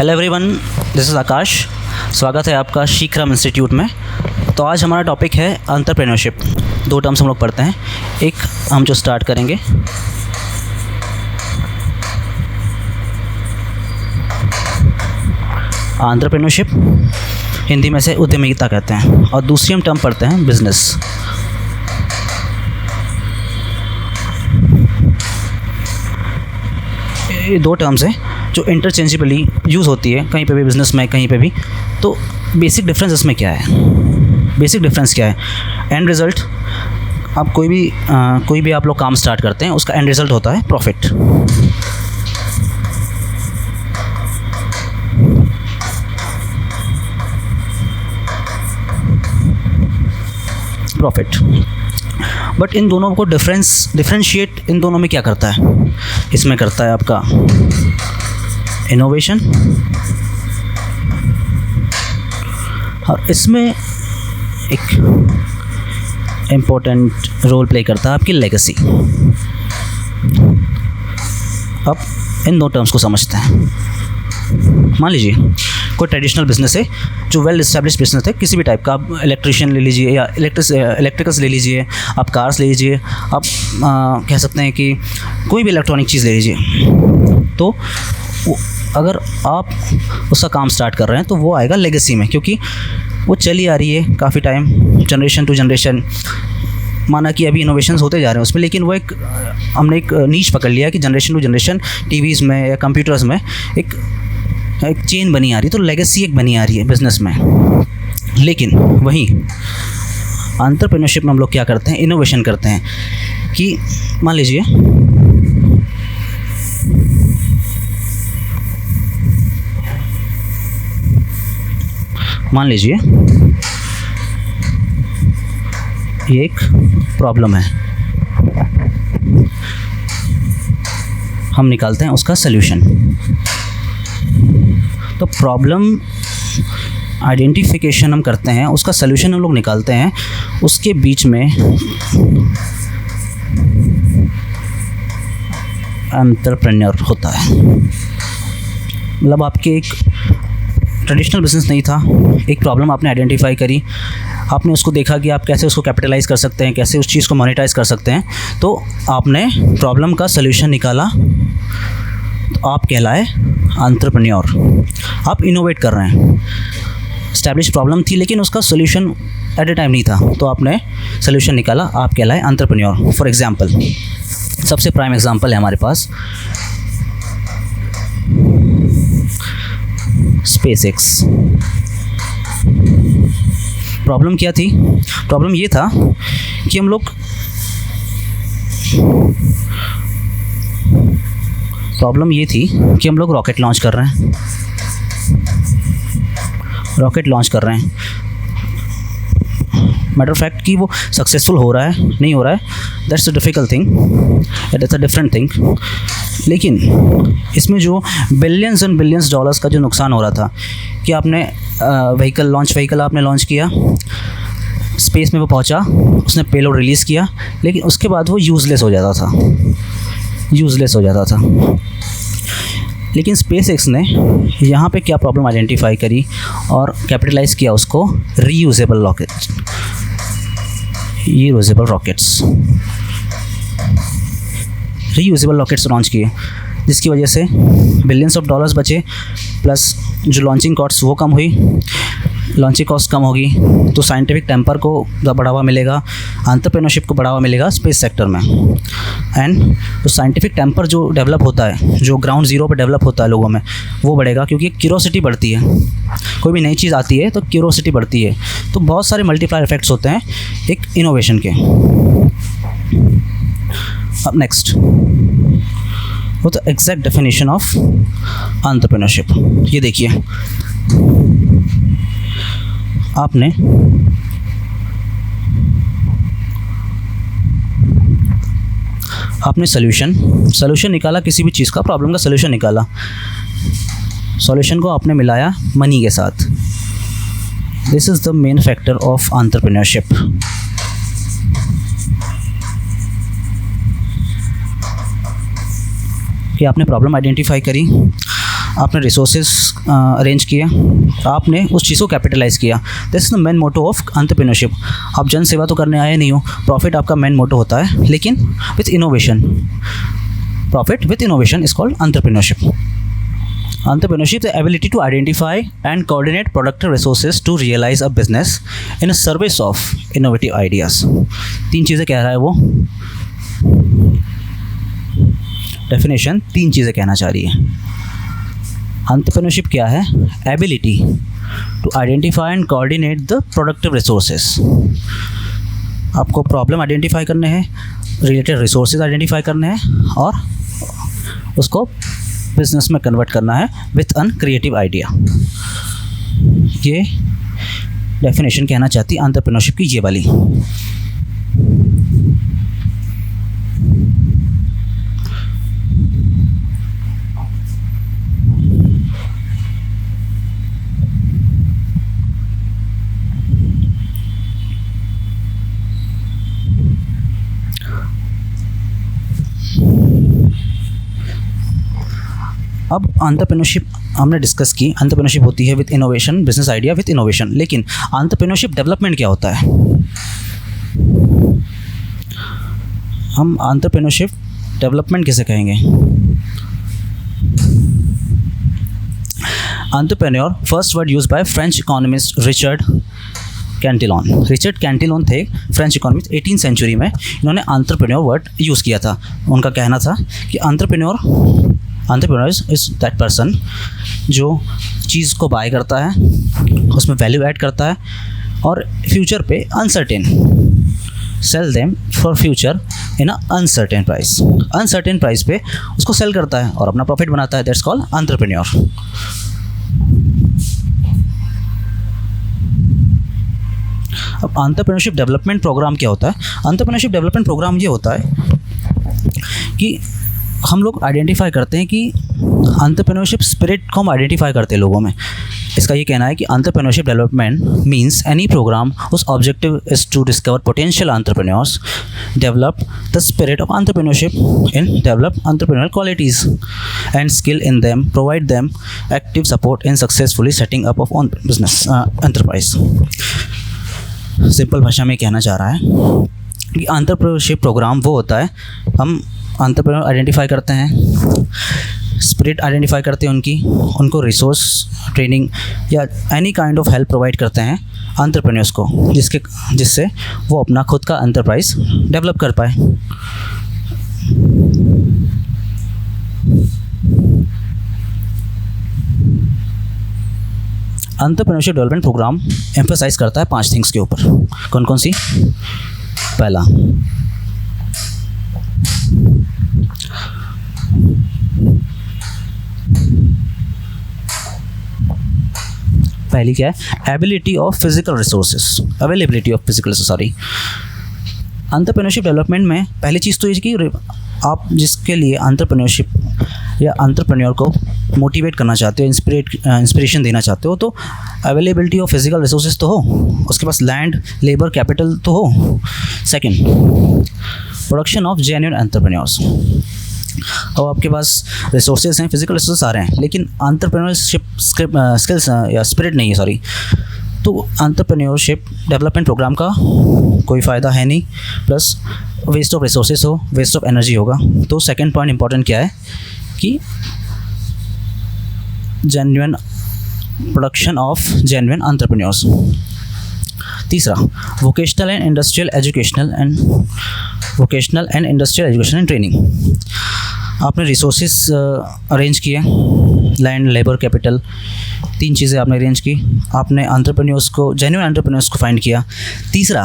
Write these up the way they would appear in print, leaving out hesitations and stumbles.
Hello everyone, this is आकाश। स्वागत है आपका शीक्रम इंस्टीट्यूट में। तो आज हमारा टॉपिक है एंटरप्रेन्योरशिप। दो टर्म्स हम लोग पढ़ते हैं। एक हम जो स्टार्ट करेंगे एंटरप्रेन्योरशिप, हिंदी में से उद्यमिता कहते हैं, और दूसरी हम टर्म पढ़ते हैं बिजनेस। ये दो टर्म्स हैं जो इंटरचेंजेबली यूज़ होती है कहीं पे भी, बिज़नेस में कहीं पे भी। तो बेसिक डिफरेंस इसमें क्या है? बेसिक डिफरेंस क्या है? एंड रिज़ल्ट, आप कोई भी आप लोग काम स्टार्ट करते हैं, उसका एंड रिज़ल्ट होता है प्रॉफिट। बट इन दोनों को डिफरेंशिएट इन दोनों में क्या करता है? इसमें करता है आपका इनोवेशन, और इसमें एक इम्पोर्टेंट रोल प्ले करता है आपकी लेगेसी। अब इन दो टर्म्स को समझते हैं। मान लीजिए कोई ट्रेडिशनल बिजनेस है जो वेल इस्टेब्लिश बिजनेस है, किसी भी टाइप का। आप इलेक्ट्रिशियन ले लीजिए या इलेक्ट्रिकल्स ले लीजिए, आप कार्स ले लीजिए, आप कह सकते हैं कि कोई भी इलेक्ट्रॉनिक चीज़ ले लीजिए। तो अगर आप उसका काम स्टार्ट कर रहे हैं तो वो आएगा लेगेसी में, क्योंकि वो चली आ रही है काफ़ी टाइम, जनरेशन टू जनरेशन। माना कि अभी इनोवेशंस होते जा रहे हैं उसमें, लेकिन वो हमने एक नीश पकड़ लिया कि जनरेशन टू जनरेशन टीवीज़ में या कंप्यूटर्स में एक चेन बनी आ रही है, तो लेगेसी एक बनी आ रही है बिज़नेस में। लेकिन वहीं एंटरप्रेन्योरशिप में हम लोग क्या करते हैं? इनोवेशन करते हैं। कि मान लीजिए ये एक प्रॉब्लम है, हम निकालते हैं उसका सल्यूशन। तो प्रॉब्लम आइडेंटिफिकेशन हम करते हैं, उसका सल्यूशन हम लोग निकालते हैं। उसके बीच में एंटरप्रेन्योर होता है। मतलब आपके एक ट्रेडिशनल बिजनेस नहीं था, एक प्रॉब्लम आपने आइडेंटिफाई करी, आपने उसको देखा कि आप कैसे उसको कैपिटलाइज कर सकते हैं, कैसे उस चीज़ को मोनेटाइज कर सकते हैं। तो आपने प्रॉब्लम का सल्यूशन निकाला, तो आप कहलाए एंटरप्रेन्योर। आप इनोवेट कर रहे हैं। एस्टैब्लिश प्रॉब्लम थी लेकिन उसका सॉल्यूशन एट ए टाइम नहीं था, तो आपने सॉल्यूशन निकाला, आप कहलाए एंटरप्रेन्योर। फॉर एग्जांपल, सबसे प्राइम एग्जांपल है हमारे पास SpaceX। प्रॉब्लम क्या थी? प्रॉब्लम ये था कि हम लोग रॉकेट लॉन्च कर रहे हैं। मैटर ऑफ फैक्ट कि वो सक्सेसफुल हो रहा है नहीं हो रहा है, that's a difficult thing, that's a different thing. लेकिन इसमें जो बिलियंस एंड बिलियंस डॉलर्स का जो नुकसान हो रहा था कि आपने व्हीकल आपने लॉन्च किया, स्पेस में वो पहुंचा, उसने पेलोड रिलीज़ किया, लेकिन उसके बाद वो यूज़लेस हो जाता था। लेकिन SpaceX ने यहाँ पे क्या प्रॉब्लम आइडेंटिफाई करी और कैपिटलाइज़ किया उसको? रीयूजेबल रॉकेट्स लॉन्च किए, जिसकी वजह से बिलियंस ऑफ डॉलर्स बचे, प्लस जो लॉन्चिंग कॉस्ट वो कम हुई। लॉन्चिंग कॉस्ट कम होगी तो साइंटिफिक टेम्पर को बढ़ावा मिलेगा, एंटरप्रेन्योरशिप को बढ़ावा मिलेगा स्पेस सेक्टर में। एंड तो साइंटिफिक टेम्पर जो डेवलप होता है, जो ग्राउंड ज़ीरो पे डेवलप होता है लोगों में, वो बढ़ेगा, क्योंकि क्यूरोसिटी बढ़ती है। कोई भी नई चीज़ आती है तो क्यूरोसिटी बढ़ती है। तो बहुत सारे मल्टीप्लायर इफेक्ट्स होते हैं एक इनोवेशन के। अब नेक्स्ट, वो तो एग्जैक्ट डेफिनेशन ऑफ एंटरप्रेन्योरशिप। ये देखिए, आपने सॉल्यूशन निकाला, किसी भी चीज़ का प्रॉब्लम का सॉल्यूशन निकाला, सॉल्यूशन को आपने मिलाया मनी के साथ। This is the main factor of entrepreneurship. कि आपने प्रॉब्लम आइडेंटिफाई करी, आपने रिसोर्सेज अरेंज किया, आपने उस चीज़ को कैपिटलाइज़ किया। This is the main motto of entrepreneurship. आप जन सेवा तो करने आए नहीं हो, प्रॉफिट आपका मेन मोटो होता है, लेकिन with innovation. Profit with innovation is called entrepreneurship. Entrepreneurship, the ability to identify and coordinate productive resources to realize a business in a service of innovative ideas. 3 चीज़ें कह रहा है वो, डेफिनेशन 3 चीज़ें कहना चाह रही है। Entrepreneurship क्या है? Ability to identify and coordinate the productive resources. आपको प्रॉब्लम आइडेंटिफाई करने हैं, रिलेटेड रिसोर्सेज आइडेंटिफाई करने हैं और उसको बिजनेस में कन्वर्ट करना है विथ अन क्रिएटिव आइडिया। ये डेफिनेशन कहना चाहती है एंटरप्रेन्योरशिप की, ये वाली। अब एंटरप्रेन्योरशिप हमने डिस्कस की। एंटरप्रेन्योरशिप होती है with innovation, business idea with innovation. लेकिन एंटरप्रेन्योरशिप डेवलपमेंट क्या होता है? हम एंटरप्रेन्योरशिप डेवलपमेंट किसे कहेंगे? Entrepreneur, first word use by French economist Richard Cantillon. Richard Cantillon थे फ्रेंच इकोनॉमिस्ट, 18th सेंचुरी में इन्होंने एंटरप्रेन्योर वर्ड यूज़ किया था। उनका कहना था कि एंटरप्रेन्योर इज़ दैट पर्सन जो चीज़ को बाय करता है, उसमें वैल्यू ऐड करता है और फ्यूचर पे uncertain sell them for future in a uncertain price. Uncertain price पे उसको सेल करता है और अपना प्रॉफिट बनाता है। That's called entrepreneur. अब एंटरप्रेन्योरशिप डेवलपमेंट प्रोग्राम क्या होता है? एंटरप्रेन्योरशिप डेवलपमेंट प्रोग्राम ये होता है कि हम लोग आइडेंटिफाई करते हैं कि एंटरप्रेन्योरशिप स्पिरिट को हम आइडेंटिफाई करते हैं लोगों में। इसका ये कहना है कि entrepreneurship development means any programme whose objective is to discover potential entrepreneurs, develop the spirit of entrepreneurship in develop entrepreneurial qualities and skill in them, provide them active support in successfully setting up of on business enterprise. Simple भाषा में कहना चाह रहा है कि entrepreneurship programme वो होता है, हम एंटरप्रेन्योर आइडेंटिफाई करते हैं, स्पिरिट आइडेंटिफाई करते हैं उनको रिसोर्स, ट्रेनिंग या any kind of help provide करते हैं एंटरप्रेन्योर्स को, जिससे वो अपना खुद का एंटरप्राइज डेवलप कर पाए। एंटरप्रेन्योरशिप डेवलपमेंट प्रोग्राम एम्फसाइज करता है 5 थिंग्स के ऊपर। कौन कौन सी? पहला, पहली क्या है? Ability of physical resources, availability of physical, sorry. Entrepreneurship development में पहली चीज़ तो ये कि आप जिसके लिए एंटरप्रेन्योरशिप या एंटरप्रेन्योर को मोटिवेट करना चाहते हो, इंस्पिरेशन देना चाहते हो, तो अवेलेबिलिटी ऑफ फिजिकल रिसोर्सेज तो हो, उसके पास लैंड, लेबर, कैपिटल तो हो। Second, production of genuine entrepreneurs. अब आपके पास रिसोर्सेज हैं, फिजिकल रिसोर्सेज आ रहे हैं, लेकिन एंटरप्रेन्योरशिप स्किल्स या स्पिरिट नहीं है, सॉरी, तो एंटरप्रेन्योरशिप डेवलपमेंट प्रोग्राम का कोई फ़ायदा है नहीं। प्लस वेस्ट ऑफ रिसोर्सेज हो, वेस्ट ऑफ एनर्जी होगा। तो सेकंड पॉइंट इंपॉर्टेंट क्या है कि genuine production of genuine entrepreneurs. तीसरा, vocational and industrial education and training. आपने रिसोर्सेज अरेंज किए, लैंड, लेबर, कैपिटल, 3 चीज़ें आपने अरेंज की। आपने एंटरप्रेन्योर्स को, जेन्युइन एंटरप्रेन्योर्स को फाइंड किया। तीसरा,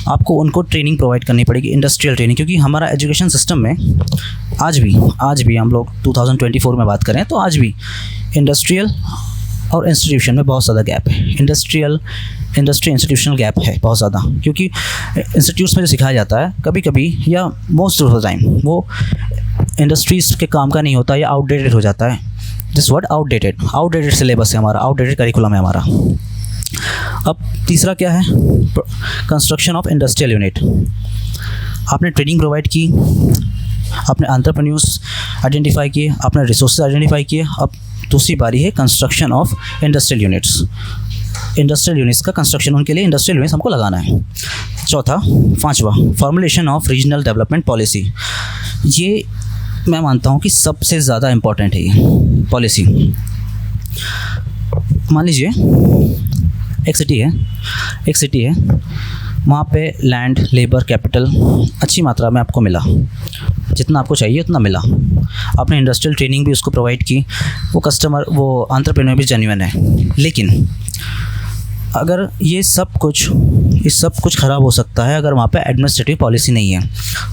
आपको उनको ट्रेनिंग प्रोवाइड करनी पड़ेगी, इंडस्ट्रियल ट्रेनिंग, क्योंकि हमारा एजुकेशन सिस्टम में आज भी हम लोग 2024 में बात करें तो आज भी इंडस्ट्रियल और इंस्टीट्यूशन में बहुत ज़्यादा गैप है। इंडस्ट्री इंस्टीट्यूशनल गैप है बहुत ज़्यादा, क्योंकि इंस्टीट्यूट्स में जो सिखाया जाता है कभी कभी या मोस्ट ऑफ द टाइम वो इंडस्ट्रीज़ के काम का नहीं होता या आउटडेटेड हो जाता है। दिस वर्ड आउटडेटेड सिलेबस है हमारा, आउटडेटेड करिकुलम है हमारा। अब तीसरा क्या है? Construction of industrial unit. आपने ट्रेनिंग प्रोवाइड की, आपने एंटरप्रेन्योर्स आइडेंटिफाई किए, आपने रिसोर्सेज आइडेंटिफाई किए। अब दूसरी बारी है construction of industrial units. Industrial units का कंस्ट्रक्शन, उनके लिए इंडस्ट्रियल यूनिट्स हमको लगाना है। चौथा, पांचवा, formulation of regional development policy. ये मैं मानता हूँ कि सबसे ज़्यादा इम्पॉर्टेंट है ये पॉलिसी। मान लीजिए एक सिटी है, वहाँ पे लैंड, लेबर, कैपिटल अच्छी मात्रा में आपको मिला, जितना आपको चाहिए उतना मिला। आपने इंडस्ट्रियल ट्रेनिंग भी उसको प्रोवाइड की, वो कस्टमर, वो एंटरप्रेन्योर भी जेन्युइन है। लेकिन अगर ये सब कुछ ख़राब हो सकता है अगर वहाँ पे एडमिनिस्ट्रेटिव पॉलिसी नहीं है,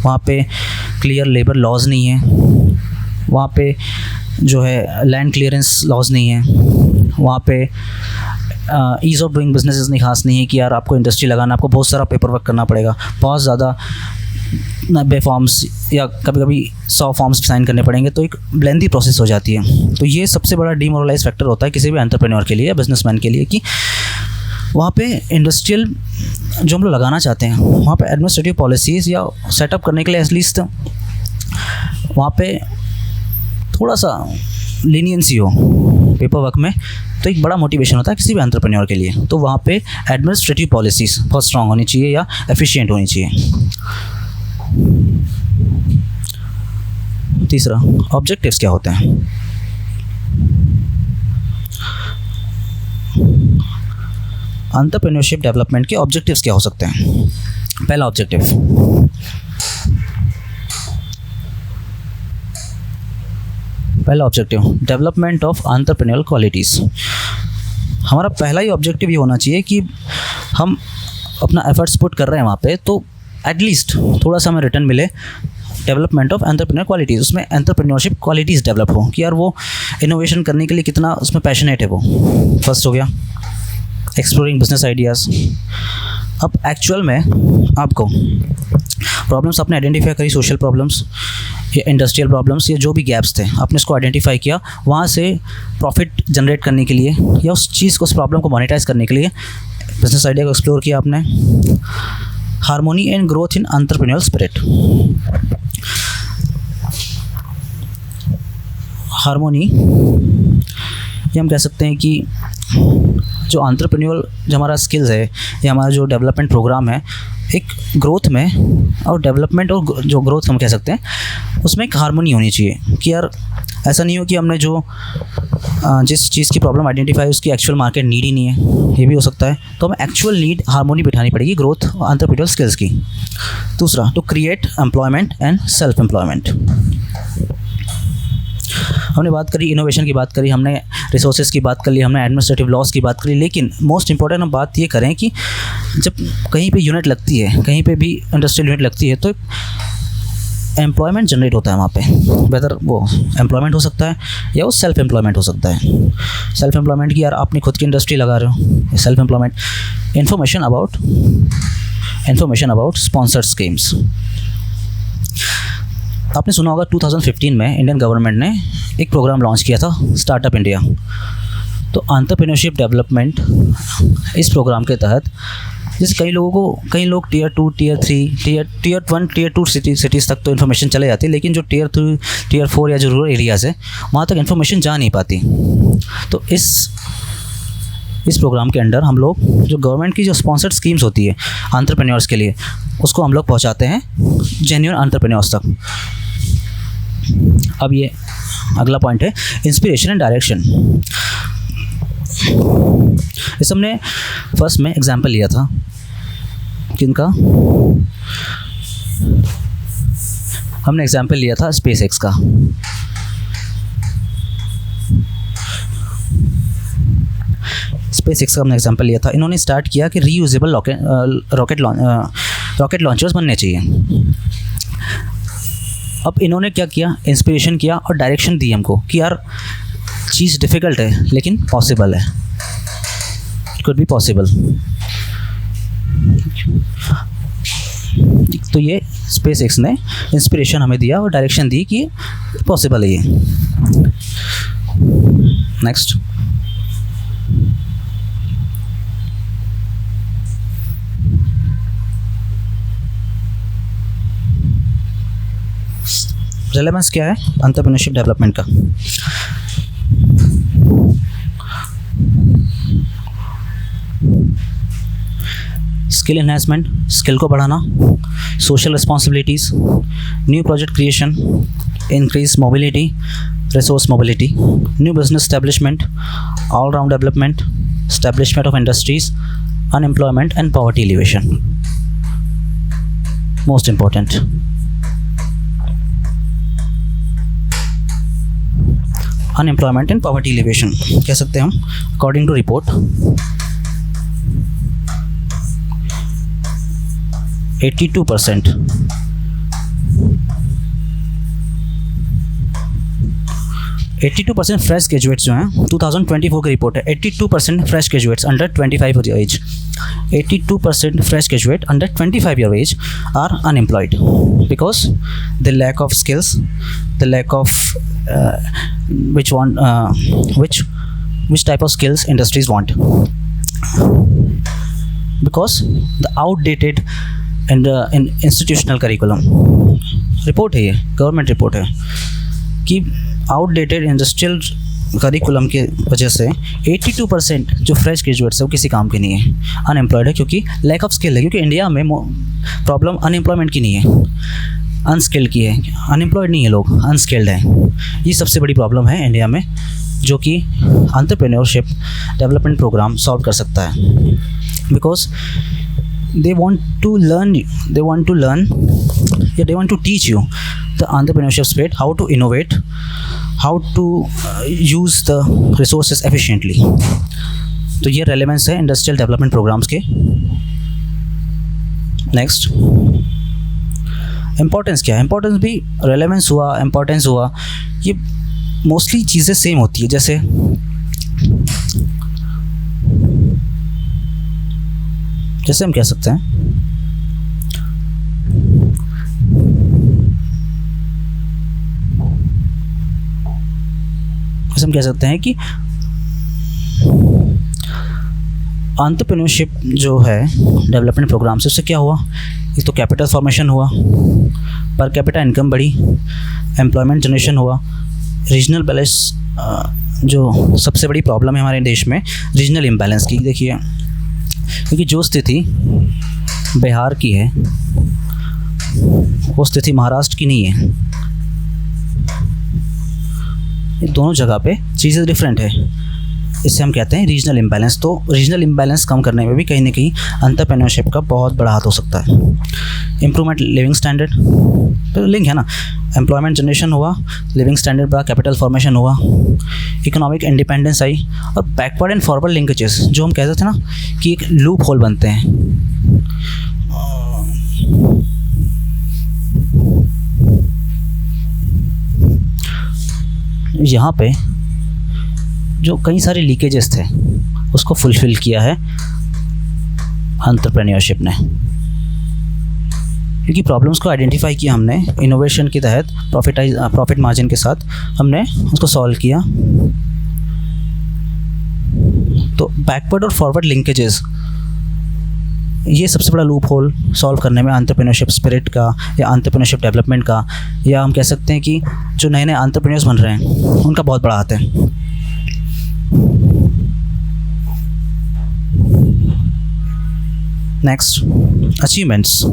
वहाँ पे क्लियर लेबर लॉज नहीं है, वहाँ पे जो है लैंड क्लियरेंस लॉज नहीं है, वहाँ पे ईज़ ऑफ डूइंग बिजनेस इतनी खास नहीं है कि यार आपको इंडस्ट्री लगाना, आपको बहुत सारा पेपर वर्क करना पड़ेगा, बहुत ज़्यादा 90 फॉर्म्स या कभी कभी 100 फॉर्म्स साइन करने पड़ेंगे, तो एक लेंथी प्रोसेस हो जाती है। तो ये सबसे बड़ा डीमोरलाइज फैक्टर होता है किसी भी एंटरप्रेन्योर के लिए या बिजनेसमैन के लिए कि वहाँ पे इंडस्ट्रियल जो हम लोग लगाना चाहते हैं वहाँ पे एडमिनिस्ट्रेटिव पॉलिसीज़ या सेटअप करने के लिए एटलीस्ट वहाँ पे थोड़ा सा लीनियंसी हो पेपर वर्क में, तो एक बड़ा मोटिवेशन होता है किसी भी एंटरप्रेन्योर के लिए। तो वहाँ पे एडमिनिस्ट्रेटिव पॉलिसीज़ बहुत स्ट्रांग होनी चाहिए या एफिशिएंट होनी चाहिए। तीसरा, ऑब्जेक्टिव्स क्या होते हैं। एंटरप्रेन्योरशिप डेवलपमेंट के ऑब्जेक्टिव्स क्या हो सकते हैं। पहला objective, development of entrepreneurial qualities. हमारा पहला ही ऑब्जेक्टिव ये होना चाहिए कि हम अपना एफर्ट्स पुट कर रहे हैं वहाँ पे, तो एटलीस्ट थोड़ा सा हमें रिटर्न मिले। डेवलपमेंट ऑफ एंटरप्रेन्योर क्वालिटीज़, उसमें एंटरप्रेन्योरशिप क्वालिटीज़ डेवलप हो कि यार वो इनोवेशन करने के लिए कितना उसमें पैशनेट है वो। फर्स्ट हो गया एक्सप्लोरिंग बिजनेस आइडियाज़। अब एक्चुअल में आपको प्रॉब्लम्स आपने आइडेंटिफाई करी, सोशल प्रॉब्लम्स या इंडस्ट्रियल प्रॉब्लम्स या जो भी गैप्स थे आपने इसको आइडेंटिफाई किया, वहाँ से प्रॉफिट जनरेट करने के लिए या उस चीज़ को, उस प्रॉब्लम को मोनेटाइज करने के लिए बिजनेस आइडिया को एक्सप्लोर किया आपने। Harmony and growth in entrepreneurial spirit. Harmony, ये हम कह सकते हैं कि जो एंटरप्रेन्योर जो हमारा स्किल्स है या हमारा जो डेवलपमेंट प्रोग्राम है, एक ग्रोथ में और डेवलपमेंट और जो ग्रोथ हम कह सकते हैं उसमें एक हार्मोनी होनी चाहिए कि यार ऐसा नहीं हो कि हमने जो जिस चीज़ की प्रॉब्लम आइडेंटिफाई उसकी एक्चुअल मार्केट नीड ही नहीं है, ये भी हो सकता है। तो हमें एक्चुअल नीड हार्मोनी बिठानी पड़ेगी ग्रोथ एंटरप्रेन्योरल स्किल्स की। दूसरा, to create employment and self employment. हमने बात करी इनोवेशन की, बात करी हमने, रिसोर्सेज की बात कर ली हमने, एडमिनिस्ट्रेटिव लॉस की बात करी, लेकिन मोस्ट इंपॉर्टेंट हम बात ये करें कि जब कहीं पे यूनिट लगती है, कहीं पे भी इंडस्ट्रियल यूनिट लगती है, तो एम्प्लॉयमेंट जनरेट होता है वहाँ पे। वेदर वो एम्प्लॉयमेंट हो सकता है या वो सेल्फ एम्प्लॉयमेंट हो सकता है। सेल्फ एम्प्लॉयमेंट की यार आपने खुद की इंडस्ट्री लगा रहे हो, self employment. Information about sponsored schemes. आपने सुना होगा 2015 में इंडियन गवर्नमेंट ने एक प्रोग्राम लॉन्च किया था, स्टार्टअप इंडिया। तो एंटरप्रेन्योरशिप डेवलपमेंट इस प्रोग्राम के तहत, जैसे कई लोग tier 2, tier 3, tier 1, tier 2 cities तक तो इन्फॉर्मेशन चले जाती है, लेकिन जो टियर 3, टियर 4 या जो रूरल एरियाज़ है वहाँ तक इन्फॉर्मेशन जा नहीं पाती। तो इस प्रोग्राम के अंडर हम लोग जो गवर्नमेंट की जो स्पॉन्सर्ड स्कीम्स होती है एंटरप्रेन्योर्स के लिए, उसको हम लोग पहुँचाते हैं जेन्युइन एंटरप्रेन्योर्स तक। अब ये अगला पॉइंट है इंस्पिरेशन एंड डायरेक्शन। इस हमने फर्स्ट में एग्जांपल लिया था किनका, हमने एग्जांपल लिया था स्पेस एक्स का। स्पेस एक्स का हमने एग्जांपल लिया था। इन्होंने स्टार्ट किया कि रीयूजेबल रॉकेट लॉन्चर्स बनने चाहिए। अब इन्होंने क्या किया, इंस्पिरेशन किया और डायरेक्शन दी हमको कि यार चीज़ डिफ़िकल्ट है लेकिन पॉसिबल है, इट कुड बी पॉसिबल। तो ये स्पेस एक्स ने इंस्पिरेशन हमें दिया और डायरेक्शन दी कि पॉसिबल है ये। नेक्स्ट, रेलेवेंस क्या है एंटरप्रेन्योरशिप डेवलपमेंट का? स्किल एनहांसमेंट, स्किल को बढ़ाना, social responsibilities, new project creation, increase mobility, resource mobility, new business establishment, all round development, establishment of industries, unemployment and poverty elevation. Most important. Unemployment and poverty elevation कह सकते हैं हम. According to report 82% fresh graduates जो हैं 2024 की report है. 82% fresh graduates under 25 year age, 82% fresh graduate under 25 year as are unemployed because the lack of skills, the lack of which type of skills industries want, because the outdated and institutional curriculum. Report है ये, government report है कि outdated industrial curriculum की वजह से 82% जो fresh graduates है वो किसी काम के नहीं है, अनएम्प्लॉयड है, क्योंकि लैक ऑफ स्किल है. क्योंकि इंडिया में प्रॉब्लम अनएम्प्लॉयमेंट की नहीं है, अनस्किल्ड की है. अनएम्प्लॉयड नहीं है लोग, अनस्किल्ड हैं. ये सबसे बड़ी प्रॉब्लम है इंडिया में, जो कि एंटरप्रेन्योरशिप डेवलपमेंट प्रोग्राम सॉल्व कर सकता है. Because they want to learn yeah, they want to teach you the entrepreneurship spirit, how to innovate, how to use the resources efficiently. तो ये रेलेवेंस है इंडस्ट्रियल डेवलपमेंट प्रोग्राम्स के. Next, importance क्या है? Importance भी रेलेवेंस हुआ, importance हुआ, ये मोस्टली चीज़ें सेम होती है. जैसे हम कह सकते हैं कि एंटरप्रेन्योरशिप जो है डेवलपमेंट प्रोग्राम से, उससे क्या हुआ? एक तो कैपिटल फॉर्मेशन हुआ, पर कैपिटा इनकम बढ़ी, एम्प्लॉयमेंट जनरेशन हुआ, रीजनल बैलेंस, जो सबसे बड़ी प्रॉब्लम है हमारे देश में रीजनल इम्बैलेंस की. देखिए, क्योंकि जो स्थिति बिहार की है वो स्थिति महाराष्ट्र की नहीं है. ये दोनों जगह पे चीज़ें डिफरेंट है. इससे हम कहते हैं रीजनल इम्बैलेंस. तो रीजनल इम्बैलेंस कम करने में भी कहीं ना कहीं एंटरप्रेन्योरशिप का बहुत बड़ा हाथ हो सकता है. इम्प्रूवमेंट लिविंग स्टैंडर्ड, तो लिंक है ना. एम्प्लॉयमेंट जनरेशन हुआ, लिविंग स्टैंडर्ड बढ़ा, कैपिटल फॉर्मेशन हुआ, इकोनॉमिक इंडिपेंडेंस आई, और बैकवर्ड एंड फॉरवर्ड लिंकेजेस जो हम कहते थे ना कि एक लूप होल बनते हैं. यहाँ पे जो कई सारे लीकेजेस थे उसको फुलफिल किया है एंटरप्रेन्योरशिप ने, क्योंकि प्रॉब्लम्स को आइडेंटिफाई किया हमने इनोवेशन के तहत, प्रॉफिट मार्जिन के साथ हमने उसको सॉल्व किया. तो बैकवर्ड और फॉरवर्ड लिंकेजेस, ये सबसे बड़ा लूप होल सॉल्व करने में एंटरप्रेन्योरशिप स्पिरिट का या एंटरप्रेन्योरशिप डेवलपमेंट का, या हम कह सकते हैं कि जो नए नए एंटरप्रेन्योर्स बन रहे हैं उनका बहुत बड़ा हाथ है. Next, achievements.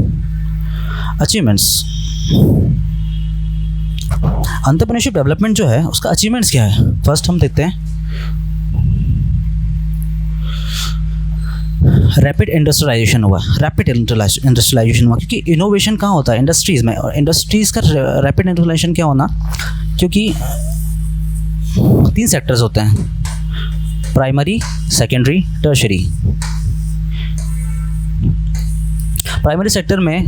एंटरप्रेन्योरशिप डेवलपमेंट जो है उसका अचीवमेंट्स क्या है? फर्स्ट हम देखते हैं रैपिड इंडस्ट्रियलाइजेशन हुआ. क्योंकि इनोवेशन कहाँ होता है? इंडस्ट्रीज़ में. और इंडस्ट्रीज़ का रैपिड इंडस्ट्रियलाइजेशन क्या होना? क्योंकि 3 सेक्टर्स होते हैं, primary, secondary, tertiary. Primary sector में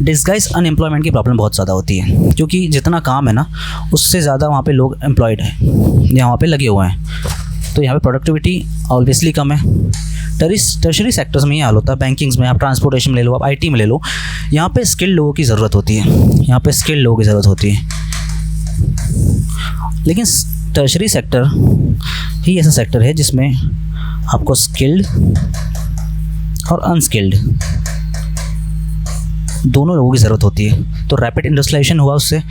डिस्गाइज अनएम्प्लॉयमेंट की प्रॉब्लम बहुत ज़्यादा होती है, क्योंकि जितना काम है ना उससे ज़्यादा वहाँ पे लोग एम्प्लॉयड हैं या वहाँ पे लगे हुए हैं. तो यहाँ पे प्रोडक्टिविटी ऑब्वियसली कम है. टर्शरी सेक्टर्स में ये हाल होता है. बैंकिंग्स में, आप ट्रांसपोर्टेशन में ले लो, आप आईटी में ले लो, यहाँ पे स्किल्ड लोगों की ज़रूरत होती है. लेकिन टर्शरी सेक्टर ही ऐसा सेक्टर है जिसमें आपको स्किल्ड और अनस्किल्ड दोनों लोगों की ज़रूरत होती है। तो रैपिड इंडस्ट्रियलाइजेशन हुआ, उससे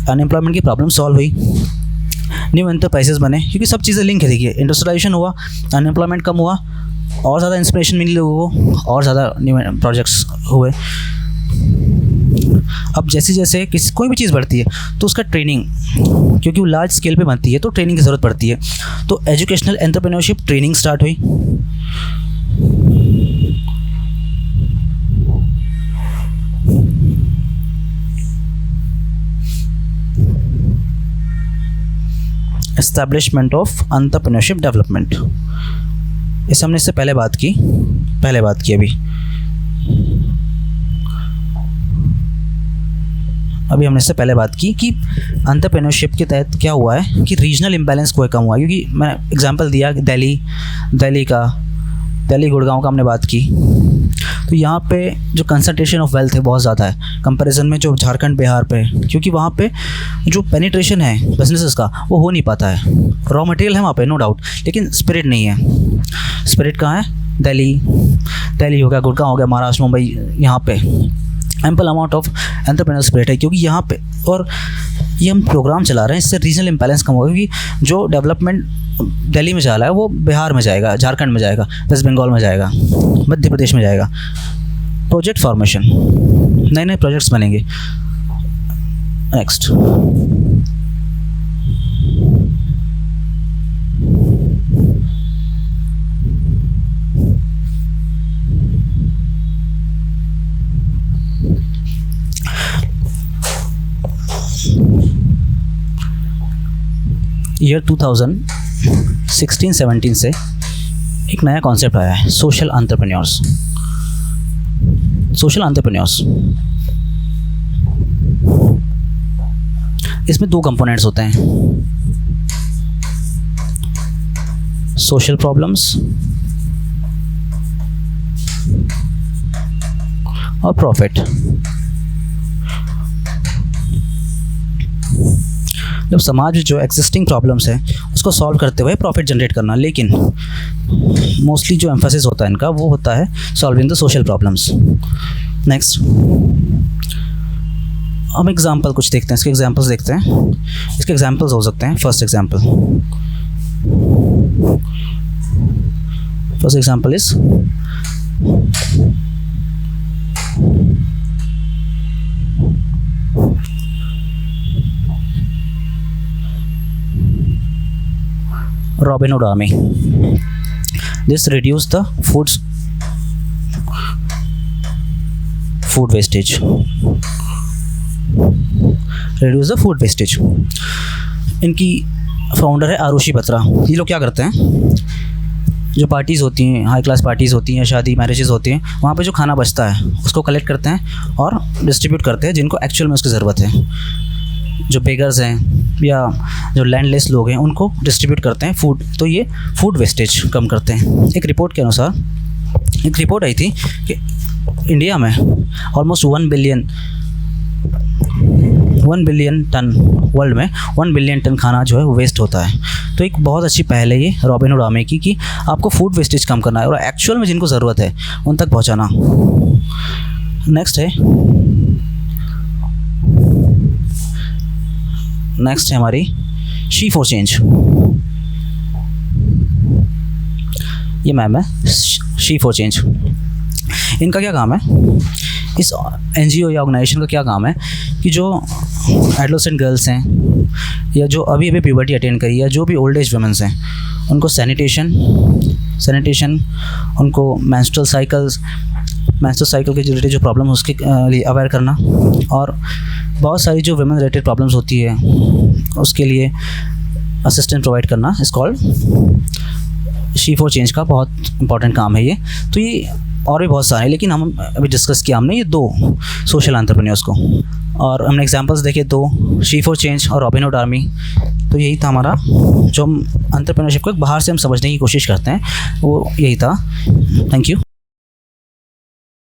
अनएम्प्लॉयमेंट की प्रॉब्लम सॉल्व हुई, न्यू एंटरप्राइजेस बने, क्योंकि सब चीज़ें लिंक है। देखिए, इंडस्ट्रियलाइजेशन हुआ, अनएम्प्लॉयमेंट कम हुआ, और ज़्यादा इंस्पिरेशन मिली लोगों को, और ज़्यादा न्यू प्रोजेक्ट्स हुए। अब जैसे जैसे कोई भी चीज़ बढ़ती है तो उसका ट्रेनिंग, क्योंकि वो लार्ज स्केल पे बनती है तो ट्रेनिंग की ज़रूरत पड़ती है। तो एजुकेशनल एंटरप्रेन्योरशिप ट्रेनिंग स्टार्ट हुई। एस्टैब्लिशमेंट ऑफ एंटरप्रेन्योरशिप डेवलपमेंट, इस हमने इससे पहले बात की अभी हमने इससे पहले बात की कि एंटरप्रेन्योरशिप के तहत क्या हुआ है कि रीजनल इम्बैलेंस कोई कम हुआ, क्योंकि मैं एग्जांपल दिया कि दिल्ली गुड़गांव का हमने बात की। तो यहाँ पे जो कंसंट्रेशन ऑफ वेल्थ है बहुत ज़्यादा है कंपैरिजन में जो झारखंड बिहार पे, क्योंकि वहाँ पे जो पेनिट्रेशन है बिजनेसेस का वो हो नहीं पाता है। रॉ मटेरियल है वहाँ पे, नो डाउट, लेकिन स्पिरिट नहीं है। स्पिरिट कहाँ है? दिल्ली हो गया, गुड़गांव हो गया, महाराष्ट्र, मुंबई, यहाँ पे ample amount of entrepreneur spirit है, क्योंकि यहाँ पे, और ये हम प्रोग्राम चला रहे हैं, इससे रीजनल इम्बैलेंस कम होगा, क्योंकि जो डेवलपमेंट दिल्ली में जा रहा है वो बिहार में जाएगा, झारखंड में जाएगा, वेस्ट बंगाल में जाएगा, मध्य प्रदेश में जाएगा। प्रोजेक्ट फॉर्मेशन, नए नए प्रोजेक्ट्स बनेंगे। नेक्स्ट, ईयर 2016-17 से एक नया कॉन्सेप्ट आया है, सोशल एंटरप्रेन्योर्स। इसमें दो कंपोनेंट्स होते हैं, सोशल प्रॉब्लम्स और प्रॉफिट। जब समाज में जो एग्जिस्टिंग प्रॉब्लम्स है उसको सॉल्व करते हुए प्रॉफिट जनरेट करना, लेकिन मोस्टली जो एम्फेसिस होता है इनका वो होता है solving the social problems. Next, हम एग्जांपल कुछ देखते हैं, इसके एग्जांपल्स देखते हैं। इसके एग्जांपल्स हो सकते हैं, first example is Robin Hood Army. This reduced the food wastage. इनकी फाउंडर है आरुषि बत्रा। ये लोग क्या करते हैं, जो पार्टीज़ होती हैं, हाई क्लास पार्टीज़ होती हैं, शादी मैरिजेस होती हैं, वहाँ पे जो खाना बचता है उसको कलेक्ट करते हैं और डिस्ट्रीब्यूट करते हैं जिनको एक्चुअल में उसकी ज़रूरत है। जो बेगर्स हैं या जो लैंडलेस लोग हैं उनको डिस्ट्रीब्यूट करते हैं फूड, तो ये फूड वेस्टेज कम करते हैं। एक रिपोर्ट के अनुसार, एक रिपोर्ट आई थी कि इंडिया में ऑलमोस्ट 1 बिलियन टन, वर्ल्ड में 1 बिलियन टन खाना जो है वो वेस्ट होता है। तो एक बहुत अच्छी पहल है ये रॉबिन हुड आर्मी की कि आपको फूड वेस्टेज कम करना है और एक्चुअल में जिनको ज़रूरत है उन तक पहुंचाना। नेक्स्ट है हमारी शी फॉर चेंज। ये मैम है शी फॉर चेंज। इनका क्या काम है, इस एनजीओ या ऑर्गेनाइजेशन का क्या काम है कि जो एडोलेसेंट गर्ल्स हैं या जो अभी प्यूबर्टी अटेंड करी या जो भी ओल्ड एज वुमेन्स हैं उनको सैनिटेशन, उनको मेंस्ट्रुअल साइकिल के रिलेटेड जो प्रॉब्लम उसके लिए अवेयर करना, और बहुत सारी जो वुमेन रिलेटेड प्रॉब्लम्स होती है उसके लिए असिस्टेंस प्रोवाइड करना। इस कॉल्ड शी फॉर चेंज का बहुत इंपॉर्टेंट काम है ये। तो ये और भी बहुत सारे हैं, लेकिन हम अभी डिस्कस किया हमने ये 2 सोशल एंटरप्रेन्योर्स को, और हमने एग्जांपल्स देखे 2, शी फॉर चेंज और रॉबिन हुड आर्मी। तो यही था हमारा, जो हम एंटरप्रेन्योरशिप को बाहर से हम समझने की कोशिश करते हैं वो यही था। Thank you.